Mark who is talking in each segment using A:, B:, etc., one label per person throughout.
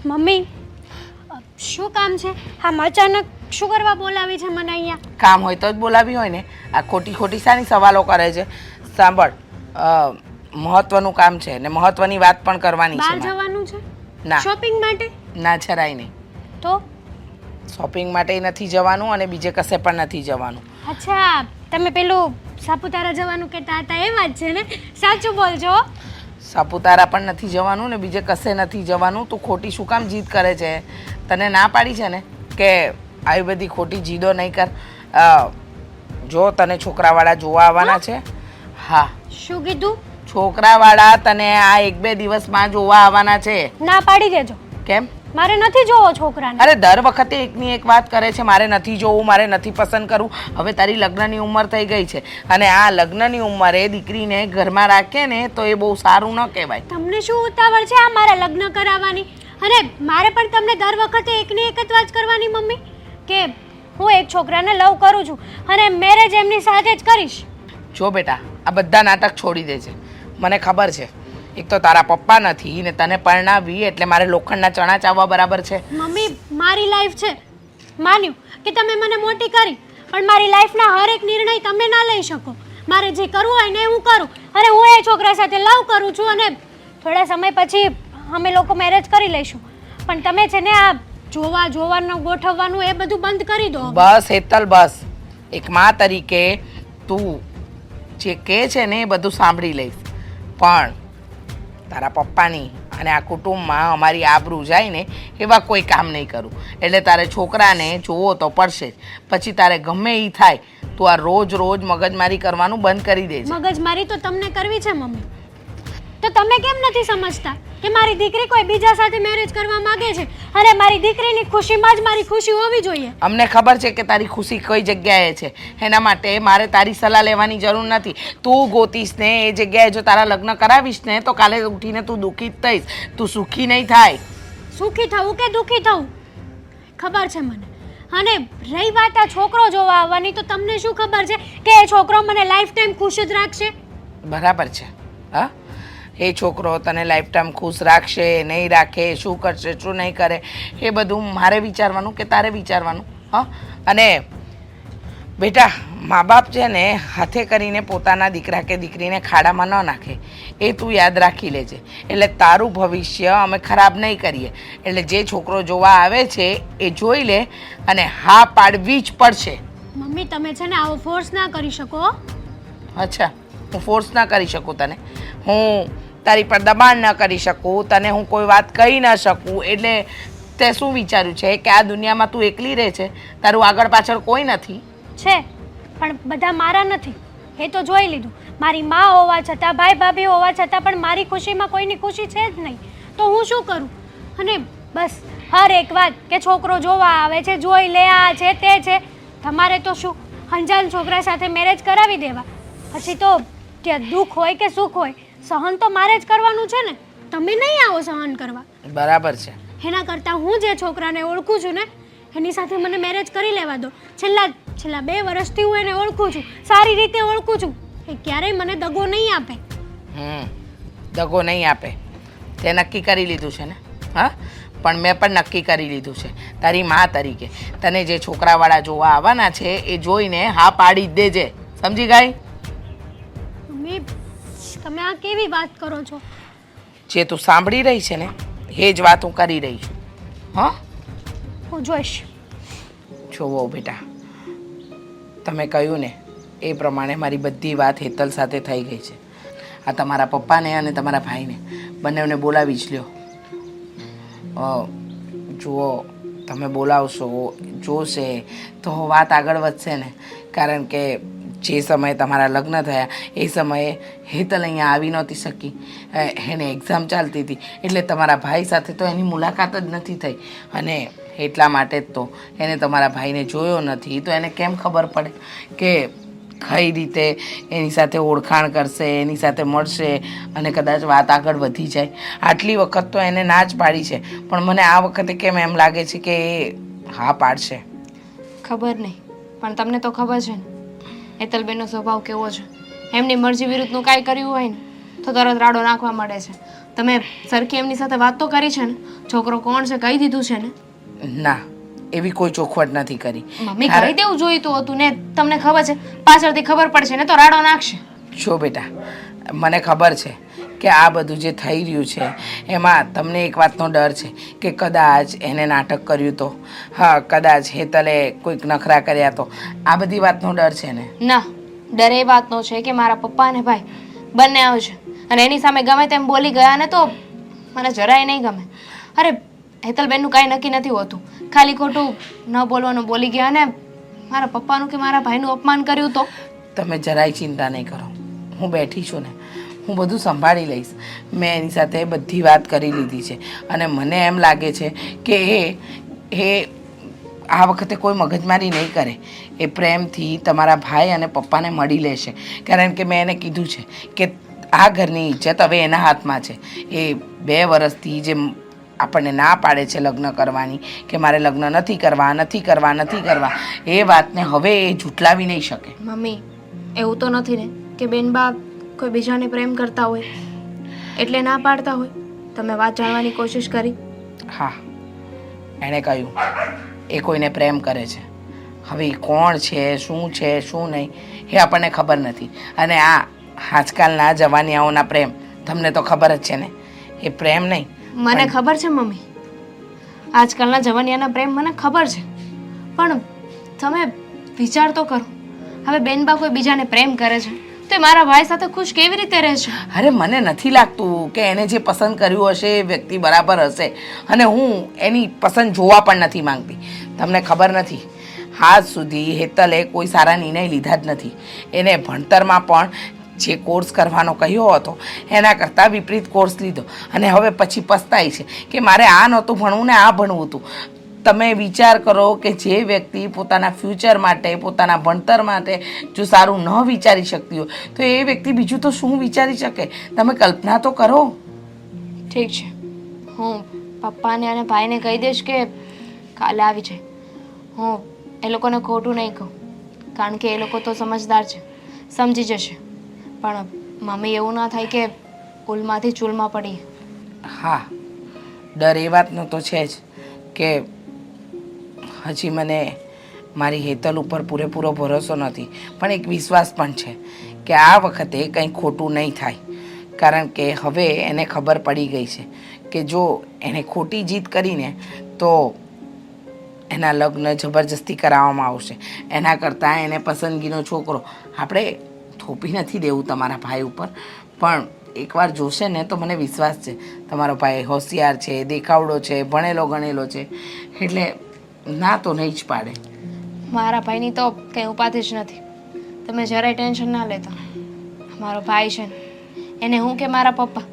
A: Mummy શું કામ છે? આમ અચાનક શું કરવા બોલાવી છે મને અહીંયા?
B: કામ હોય તો જ બોલાવી હોય ને. આ ખોટી ખોટી શાની સવાલો કરે છે? સાંભળ, મહત્વનું કામ છે ને મહત્વની વાત પણ કરવાની છે
A: બહાર
B: મારે.
A: જવાનું છે?
B: ના
A: શોપિંગ માટે?
B: ના, જરાય નહીં.
A: તો
B: શોપિંગ માટે નથી જવાનું અને બીજે કશે પણ નથી જવાનું.
A: અચ્છા, તમે પેલું સાપુતારા જવાનું કહેતા હતા એ વાત છે ને? સાચું બોલજો.
B: સાપુતારા પણ નથી જવાનું ને બીજે કશે નથી જવાનું. તું ખોટી શું કામ જીદ કરે છે? તને ના પાડી છે ને કે આવી બધી ખોટી જીદો નહીં કર. જો તને છોકરાવાળા જોવા આવવાના છે. હા,
A: શું કીધું?
B: છોકરાવાળા તને આ 1-2 દિવસમાં જોવા આવવાના છે.
A: ના પાડી દેજો.
B: કેમ?
A: મારે નથી જોવો છોકરાને.
B: અરે દર વખતે એકની એક વાત કરે છે, મારે નથી જોવું, મારે નથી પસંદ કરવું. હવે તારી લગ્નની ઉંમર થઈ ગઈ છે અને આ લગ્નની ઉંમરે દીકરીને ઘરમાં રાખે ને તો એ બહુ સારું ન કહેવાય.
A: તમને શું ઉતાવળ છે આ મારા લગ્ન કરાવવાની? અને મારે પણ તમને દર વખતે એકની એક જ વાત કરવાની મમ્મી કે હું એક છોકરાને લવ કરું છું અને મેરેજ એમની સાથે જ કરીશ.
B: જો બેટા, આ બધા નાટક છોડી દે છે. મને ખબર છે એક તો તારા પપ્પા નથી ને તને પરણાવી એટલે મારે લોખંડના ચણા ચાવવા બરાબર છે.
A: મમ્મી મારી લાઈફ છે, માન્યું કે તમે મને મોટી કરી, પણ મારી લાઈફના હરેક નિર્ણય તમે ના લઈ શકો. મારે જે કરવું હોય ને હું કરું. અને હું એ છોકરા સાથે લવ કરું છું અને થોડા સમય પછી અમે લોકો મેરેજ કરી લઈશું. પણ તમે છે ને આ જોવાનું ગોઠવવાનું એ બધું બંધ કરી દો.
B: બસ હેતલ, બસ. એક મા તરીકે તું જે કહે છે ને એ બધું સાંભળી લઈશ, પણ તારા પપ્પાની અને આ કુટુંબમાં અમારી આબરૂ જાય ને એવા કોઈ કામ નહીં કરું. એટલે તારે છોકરાને જોવો તો પડશે જ. પછી તારે ગમે એ થાય તું આ રોજ મગજમારી કરવાનું બંધ કરી દેજે.
A: મગજમારી તો તમને કરવી છે મમ્મી, તો તમે કેમ નથી સમજતા કે મારી દીકરી કોઈ બીજા સાથે મેરેજ કરવા માંગે છે અને મારી દીકરીની ખુશીમાં જ મારી ખુશી હોવી જોઈએ.
B: અમને ખબર છે કે તારી ખુશી કઈ જગ્યાએ છે. એના માટે મારે તારી સલાહ લેવાની જરૂર નથી. તું ગોતીશ ને એ જગ્યાએ જો તારા લગ્ન કરાવીશ ને તો કાલે ઉઠીને તું દુઃખી જ થઈશ. તું સુખી નહીં થાય.
A: સુખી થવું કે દુઃખી થવું ખબર છે મને. અને રહી વાત આ છોકરો જોવા આવવાની, તો તમને શું ખબર છે કે એ છોકરો મને લાઈફ ટાઈમ ખુશ જ રાખશે?
B: બરાબર છે. હા, એ છોકરો તને લાઈફ ટાઈમ ખુશ રાખશે નહીં રાખે, શું કરશે શું નહીં કરે, એ બધું મારે વિચારવાનું કે તારે વિચારવાનું? હા, અને બેટા, મા બાપ છે ને હાથે કરીને પોતાના દીકરા કે દીકરીને ખાડામાં ન નાખે, એ તું યાદ રાખી લેજે. એટલે તારું ભવિષ્ય અમે ખરાબ નહીં કરીએ. એટલે જે છોકરો જોવા આવે છે એ જોઈ લે અને હા પાડવી જ પડશે.
A: મમ્મી તમે છે ને આવો ફોર્સ ના કરી શકો.
B: અચ્છા, હું ફોર્સ ના કરી શકું તને? હું તારી પર દબાણ ન કરી શકું, તને હું કોઈ વાત કહી ન શકું? એટલે તે શું વિચાર્યું છે કે આ દુનિયામાં તું એકલી રહે છે, તારું આગળ પાછળ કોઈ નથી?
A: છે, પણ બધા મારા નથી, એ તો જોઈ લીધું. મારી મા હોવા છતાં, ભાઈ ભાભી હોવા છતાં પણ મારી ખુશીમાં કોઈની ખુશી છે જ નહીં. તો હું શું કરું? અને બસ હર એક વાત કે છોકરો જોવા આવે છે, જોઈ લે, આ છે તે છે. તમારે તો શું અંજાન છોકરા સાથે મેરેજ કરાવી દેવા, પછી તો ત્યાં દુઃખ હોય કે સુખ હોય સહન તો મારે જ કરવાનું છે ને. તમે નહીં આવો સહન કરવા.
B: બરાબર છે.
A: એના કરતાં હું જે છોકરાને ઓળખું છું ને એની સાથે મને મેરેજ કરી લેવા દો. છેલ્લા 2 વર્ષથી હું એને ઓળખું છું, સારી રીતે ઓળખું છું. એ ક્યારેય મને દગો નહીં આપે.
B: દગો નહીં આપે તે નક્કી કરી લીધું છે ને? હા, પણ મેં પણ નક્કી કરી લીધું છે તારી મા તરીકે. તને જે છોકરાવાળા જોવા આવવાના છે એ જોઈને હા પાડી જ દેજે. સમજી ગઈ?
A: મમ્મી તમે આ કેવી વાત કરો છો?
B: જે તું સાંભળી રહી છે ને એ જ વાત હું કરી રહી છું. હા,
A: હું જોઈશ.
B: જોવો બેટા, તમે કહ્યું ને એ પ્રમાણે મારી બધી વાત હેતલ સાથે થઈ ગઈ છે. આ તમારા પપ્પાને અને તમારા ભાઈને બંનેને બોલાવી જ લ્યો. જુઓ, તમે બોલાવશો, જોશે તો વાત આગળ વધશે ને. કારણ કે જે સમયે તમારા લગ્ન થયા એ સમયે હેતલ અહીંયા આવી નહોતી શકી, એને એક્ઝામ ચાલતી હતી, એટલે તમારા ભાઈ સાથે તો એની મુલાકાત જ નથી થઈ. અને એટલા માટે જ તો એને તમારા ભાઈને જોયો નથી. તો એને કેમ ખબર પડે કે કઈ રીતે એની સાથે ઓળખાણ કરશે, એની સાથે મળશે અને કદાચ વાત આગળ વધી જાય. આટલી વખત તો એને ના જ પાડી છે, પણ મને આ વખતે કેમ એમ લાગે છે કે એ હા પાડશે.
C: ખબર નહીં, પણ તમને તો ખબર છે ને હેતલબેનનો સ્વભાવ કેવો છે. એમની મરજી વિરુદ્ધનું કાંઈ કર્યું હોય ને તો તરત રાડો નાખવા મળે છે. તમે સરખી એમની સાથે વાત તો કરી છે ને? છોકરો કોણ છે કહી દીધું છે ને?
B: ના, એવી કોઈ ચોખવટ નથી કરી.
C: મમ્મી કહી દેવું જોઈતું હતું ને. તમને ખબર છે પાછળથી ખબર પડશે ને તો રાડો નાખશે.
B: જો બેટા, મને ખબર છે કે આ બધું જે થઈ રહ્યું છે એમાં તમને એક વાતનો ડર છે કે કદાચ એને નાટક કર્યું તો, હા, કદાચ હેતલે કોઈક નખરા કર્યા તો, આ બધી વાતનો ડર છે ને?
C: ના, ડર એ વાતનો છે કે મારા પપ્પા અને ભાઈ બંને આવશે અને એની સામે ગમે તેમ બોલી ગયા ને તો મને જરાય નહીં ગમે. અરે હેતલબેનનું કાંઈ નક્કી નથી હોતું. ખાલી ખોટું ન બોલવાનું બોલી ગયા ને મારા પપ્પાનું કે મારા ભાઈનું અપમાન કર્યું તો?
B: તમે જરાય ચિંતા નહીં કરો, હું બેઠી છું ને, હું બધું સંભાળી લઈશ. મેં એની સાથે બધી વાત કરી લીધી છે અને મને એમ લાગે છે કે એ આ વખતે કોઈ મગજમારી નહીં કરે. એ પ્રેમથી તમારા ભાઈ અને પપ્પાને મળી લેશે, કારણ કે મેં એને કીધું છે કે આ ઘરની ઇજ્જત હવે એના હાથમાં છે. એ 2 વર્ષથી જે આપણને ના પાડે છે લગ્ન કરવાની, કે મારે લગ્ન નથી કરવા, એ વાતને હવે એ ઝૂંટલાવી નહીં શકે.
C: મમ્મી એવું તો નથી ને કે બેનબા કોઈ બીજાને પ્રેમ કરતા હોય એટલે ના પાડતા હોય? તમે વાત જાણવાની કોશિશ કરી?
B: હા, એણે કહ્યું એ કોઈને પ્રેમ કરે છે. હવે એ કોણ છે, શું છે, શું નહીં, એ આપણને ખબર નથી. અને આજકાલના જવાનિયાઓના પ્રેમ તમને તો ખબર જ છે ને, એ પ્રેમ નહીં.
C: મને ખબર છે મમ્મી, આજકાલના જવાનિયાના પ્રેમ મને ખબર છે, પણ તમે વિચાર તો કરો. હવે બેનબા કોઈ બીજાને પ્રેમ કરે છે તો એ મારા ભાઈ સાથે ખુશ કેવી રીતે રહેશે?
B: અરે મને નથી લાગતું કે એને જે પસંદ કર્યું હશે એ વ્યક્તિ બરાબર હશે, અને હું એની પસંદ જોવા પણ નથી માંગતી. તમને ખબર નથી, આજ સુધી હેતલે કોઈ સારા નિર્ણય લીધા જ નથી. એને ભણતરમાં પણ જે કોર્સ કરવાનો કહ્યો હતો એના કરતાં વિપરીત કોર્સ લીધો અને હવે પછી પસ્તાય છે કે મારે આ નહોતું ભણવું ને આ ભણવું હતું. તમે વિચાર કરો કે જે વ્યક્તિ પોતાના ફ્યુચર માટે, પોતાના ભણતર માટે જો સારું ન વિચારી શકતી હોય તો એ વ્યક્તિ બીજું તો શું વિચારી શકે? તમે કલ્પના તો કરો.
C: ઠીક છે, હું પપ્પાને અને ભાઈને કહી દઈશ કે કાલે આવી જાય. હું એ લોકોને ખોટું નહીં કહું, કારણ કે એ લોકો તો સમજદાર છે, સમજી જશે. પણ મમ્મી એવું ના થાય કે પુલમાંથી ચૂલમાં પડીએ.
B: હા, ડર એ વાતનો તો છે જ કે હજી મને મારી હેતલ ઉપર પૂરેપૂરો ભરોસો નથી, પણ એક વિશ્વાસ પણ છે કે આ વખતે કંઈ ખોટું નહીં થાય. કારણ કે હવે એને ખબર પડી ગઈ છે કે જો એને ખોટી જીત કરીને તો એના લગ્ન જબરજસ્તી કરાવવામાં આવશે. એના કરતાં એને પસંદગીનો છોકરો, આપણે થોપી નથી દેવું તમારા ભાઈ ઉપર, પણ એકવાર જોશે ને તો મને વિશ્વાસ છે તમારો ભાઈ હોશિયાર છે, દેખાવડો છે, ભણેલો ગણેલો છે, એટલે ના તો નહીં જ પાડે.
C: મારા ભાઈની તો કંઈ ઉપાધિ જ નથી, તમે જરાય ટેન્શન ના લેતા. મારો ભાઈ છે ને, એને હું કે મારા પપ્પા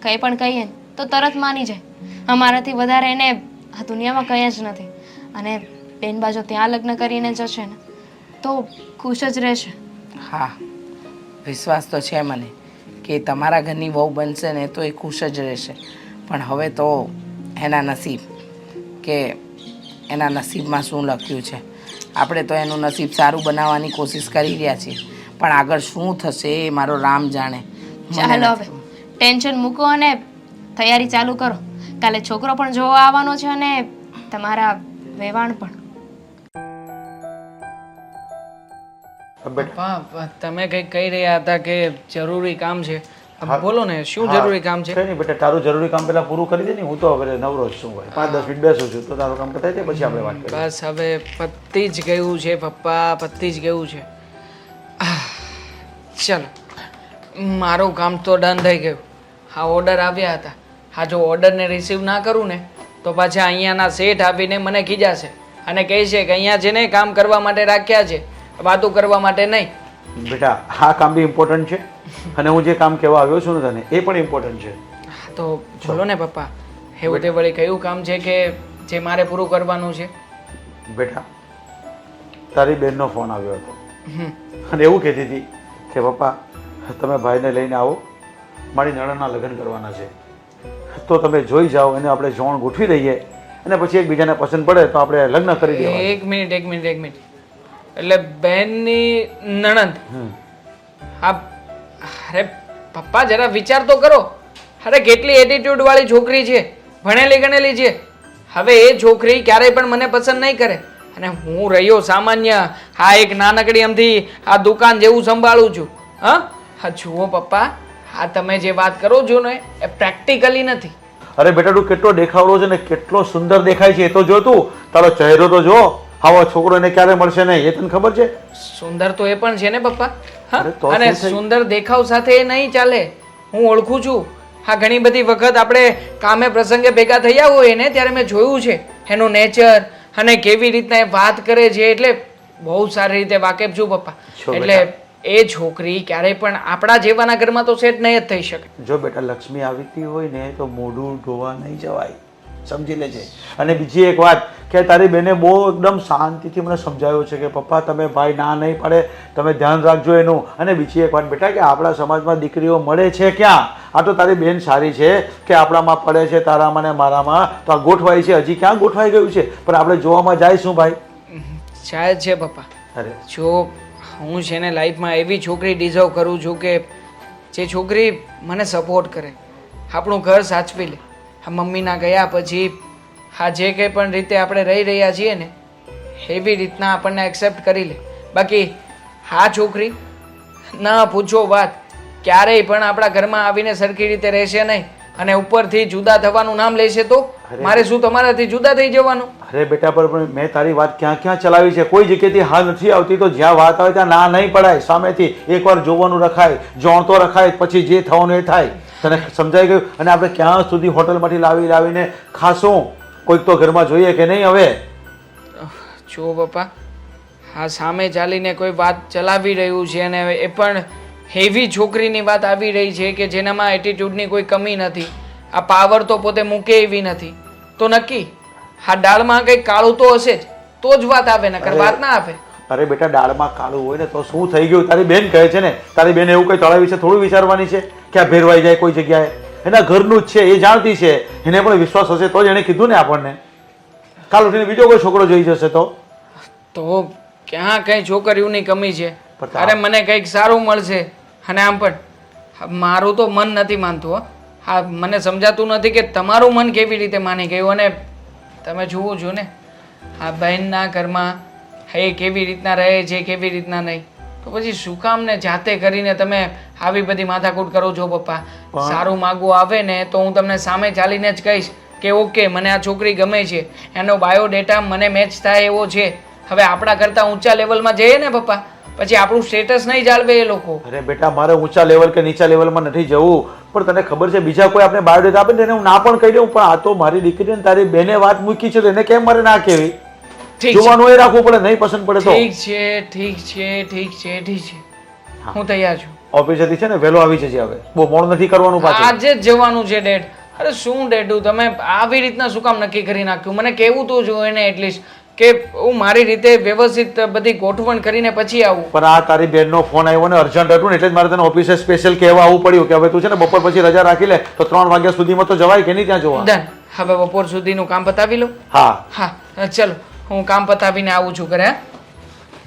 C: કંઈ પણ કહીએ ને તો તરત માની જાય. અમારાથી વધારે એને આ દુનિયામાં કંઈ જ નથી. અને બેન બાજુ ત્યાં લગ્ન કરીને જશે ને તો ખુશ જ રહેશે.
B: હા, વિશ્વાસ તો છે મને કે તમારા ઘરની વહુ બનશે ને તો એ ખુશ જ રહેશે. પણ હવે તો એના નસીબ, કે એના નસીબમાં શું લખ્યું છે. આપણે તો એનું નસીબ સારું બનાવવાની કોશિશ કરી રહ્યા છીએ, પણ આગળ શું થશે એ મારો રામ જાણે.
C: ચાલો હવે ટેન્શન મૂકો અને તૈયારી ચાલુ કરો. કાલે છોકરો પણ જોવા આવવાનો છે અને તમારા વેવાણ પણ.
D: પપ્પા, તમે કંઈક કહી રહ્યા હતા કે જરૂરી કામ છે. બોલો ને, શું જરૂરી કામ છે?
E: કઈ નહીં બેટા, તારું જરૂરી કામ પહેલા પૂરું કરી દે ને. હું તો હવે નવરો જ છું ભાઈ, 5-10 મિનિટ બેસું છું તો તારું કામ પતાવી દે, પછી આપણે વાત કરીએ.
D: બસ હવે પતી જ ગયું છે પપ્પા, પતી જ ગયું છે. ચલો, મારું કામ તો ડન થઈ ગયું. હા, ઓર્ડર આવ્યા હતા. હા, જો ઓર્ડરને રિસીવ ના કરું ને તો પાછા અહીંયાના શેઠ આવીને મને ખીજાશે અને કહે છે કે અહીંયા જેને કામ કરવા માટે રાખ્યા છે, વાતો કરવા માટે નહીં.
E: બેટા, આ કામ બી ઇમ્પોર્ટન્ટ છે અને હું જે કામ કહેવા આવ્યો છું ને તને એ પણ ઇમ્પોર્ટન્ટ છે.
D: તો બોલો ને પપ્પા, એવું તે વળી કયું કામ છે કે જે મારે પૂરું કરવાનું છે?
E: બેટા, તારી બેનનો ફોન આવ્યો હતો અને એવું કહેતી હતી કે પપ્પા તમે ભાઈને લઈને આવો, મારી નણંદના લગ્ન કરવાના છે, તો તમે જોઈ જાઓ અને આપણે જોણ ગોઠવી દઈએ અને પછી એકબીજાને પસંદ પડે તો આપણે લગ્ન કરી દઈએ.
D: એક મિનિટ. એટલે બહેનની નણંદ? હા, અરે પપ્પા જરા વિચાર તો કરો. અરે કેટલી એટીટ્યુડ વાળી છોકરી છે, ભણેલી ગણેલી છે. હવે એ છોકરી ક્યારેય પણ મને પસંદ નહીં કરે. અને હું રહ્યો સામાન્ય આ એક નાનકડી અમથી આ દુકાન જેવું સંભાળું છું. હા જુઓ પપ્પા, આ તમે જે વાત કરો છો ને એ પ્રેક્ટિકલી નથી.
E: અરે બેટા તું કેટલો દેખાવડો છે ને કેટલો સુંદર દેખાય છે એ તો જો તું, તારો ચહેરો તો જો. આવો છોકરો એને ક્યારે મળશે નહીં એ તને ખબર છે?
D: સુંદર તો એ પણ છે ને પપ્પા. હા
E: અરે તો
D: અને
E: શું થઈ?
D: સુંદર દેખાવ સાથે એ નહીં ચાલે. હું ઓળખું છું. હા ઘણી બધી વખત આપણે કામે પ્રસંગે ભેગા થયા હોય ને ત્યારે મેં જોયું છે એનું નેચર અને કેવી રીતના એ વાત કરે છે, એટલે બહુ સારી રીતે વાકેફ છું પપ્પા.
E: છો
D: એટલે એ છોકરી ક્યારેય પણ આપણા જેવાના ઘરમાં તો સેટ નહીં જ થઈ શકે.
E: જો બેટા લક્ષ્મી આવતી હોય ને તો મોઢું ધોવા નહીં જવાય, સમજી લેજે. અને બીજી એક વાત કે તારી બેને બહુ એકદમ શાંતિથી મને સમજાવ્યું છે કે પપ્પા તમે ભાઈ ના નહીં પડે, તમે ધ્યાન રાખજો એનું. અને બીજી એક વાત બેટા કે આપણા સમાજમાં દીકરીઓ મળે છે ક્યાં? આ તો તારી બેન સારી છે કે આપણામાં પડે છે, તારામાં ને મારામાં તો આ ગોઠવાય છે. હજી ક્યાં ગોઠવાઈ ગયું છે? પણ આપણે જોવામાં જાય શું ભાઈ?
D: શાયદ છે પપ્પા.
E: અરે
D: જો હું છે ને લાઈફમાં એવી છોકરી ડિઝર્વ કરું છું કે જે છોકરી મને સપોર્ટ કરે, આપણું ઘર સાચવી લે. આ મમ્મીના ગયા પછી આ જે કંઈ પણ રીતે આપણે રહી રહ્યા છીએ ને એવી રીતના આપણને એક્સેપ્ટ કરી લે. બાકી આ છોકરી ના પૂછો વાત, ક્યારેય પણ આપણા ઘરમાં આવીને સરખી રીતે રહેશે નહીં અને ઉપરથી જુદા થવાનું નામ લેશે તો મારે શું તમારાથી જુદા થઈ જવાનું?
E: અરે બેટા પણ મેં તારી વાત ક્યાં ક્યાં ચલાવી છે? કોઈ જગ્યાએથી હા નથી આવતી તો જ્યાં વાત આવે ત્યાં ના નહીં પડાય. સામેથી એકવાર જોવાનું રખાય, જોણતો રખાય, પછી જે થવાનું એ થાય. તને સમજાઈ ગયું? અને આપણે ક્યાં સુધી હોટલમાંથી લાવીને ખાશું? કોઈક તો ઘરમાં જોઈએ કે નહીં? હવે
D: જો પપ્પા, હા સામે ચાલીને કોઈ વાત ચલાવી રહ્યું છે અને એ પણ એવી છોકરીની વાત આવી રહી છે કે જેનામાં એટીટ્યુડની કોઈ કમી નથી, આ પાવર તો પોતે મૂકે એવી નથી, તો નક્કી આ દાળમાં કંઈક કાળું તો હશે જ, તો જ વાત આવે, નકર વાત ના આવે.
E: અરે બેટા દાળમાં કાળું હોય ને તો શું થઈ ગયું? તારી બેન કહે છે ને, તારી બેન એવું કંઈ તારા વિશે થોડું વિચારવાની છે કે આ ભેરવાઈ જાય કોઈ જગ્યાએ? એના ઘરનું જ છે, એ જાણતી છે, એને પણ વિશ્વાસ હશે તો જ એણે કીધું ને આપણને. કાલ ઉઠીને બીજો કોઈ છોકરો જોઈ જશે
D: તો ક્યાં કઈ છોકરીઓની કમી છે?
E: પણ
D: અરે મને કંઈક સારું મળશે. અને આમ પણ મારું તો મન નથી માનતું. હા મને સમજાતું નથી કે તમારું મન કેવી રીતે માની ગયું. અને તમે જુઓ છો ને આ બહેનના ઘરમાં એ કેવી રીતના રહે છે, કેવી રીતના નહીં, તો પછી શું કામ ને જાતે કરીને તમે આવી બધી માથાકૂટ કરો છો પપ્પા? સારું માગવું આવે ને તો હું તમને સામે ચાલીને જ કહીશ કે ઓકે મને આ છોકરી ગમે છે, એનો બાયોડેટા મને મેચ થાય એવો છે. હવે આપણા કરતાં ઊંચા લેવલમાં જઈએ ને પપ્પા, પછી આપણું સ્ટેટસ નહીં જાળવે એ લોકો.
E: અરે બેટા મારે ઊંચા લેવલ કે નીચા લેવલમાં નથી જવું, પણ તને ખબર છે બીજા કોઈ આપણે બાયોડેટા આપે ને એને હું ના પણ કહી દઉં, પણ આ તો મારી દીકરીને તારી બેને વાત મૂકી છે તો એને કેમ મારે ના કહેવી? જોવાનું એ રાખવું પડે, નહીં પસંદ પડે તો
D: ઠીક છે ઠીક છે ઠીક છે ઠીક છે, હું તૈયાર છું.
E: ઓફિસેથી છે ને વહેલો આવી જજે, હવે બહુ મોડું નથી કરવાનું પાછું.
D: આજે જ જવાનું છે ડેડ. અરે શું ડેડું, તમે આવી રીતના શું કામ નક્કી કરી નાખ્યું? મને કહેવું તો જોઈએ ને એટલીસ્ટ કે હું મારી રીતે વ્યવસ્થિત બધી ગોઠવણ કરીને પછી આવું.
E: પણ આ તારી બેનનો ફોન આવ્યો ને અર્જન્ટ હતું ને એટલે જ મારે તને ઓફિસે સ્પેશિયલ કહેવા આવવું પડ્યું કે હવે તું છે ને બપોર પછી રજા રાખી લે તો 3 વાગ્યા સુધીમાં તો જવાય કે નહીં ત્યાં જોવા?
D: ડન. હવે બપોર સુધીનું કામ પતાવી લો.
E: હા
D: હા ચલો હું કામ પતાવીને આવું છું ઘરે. હા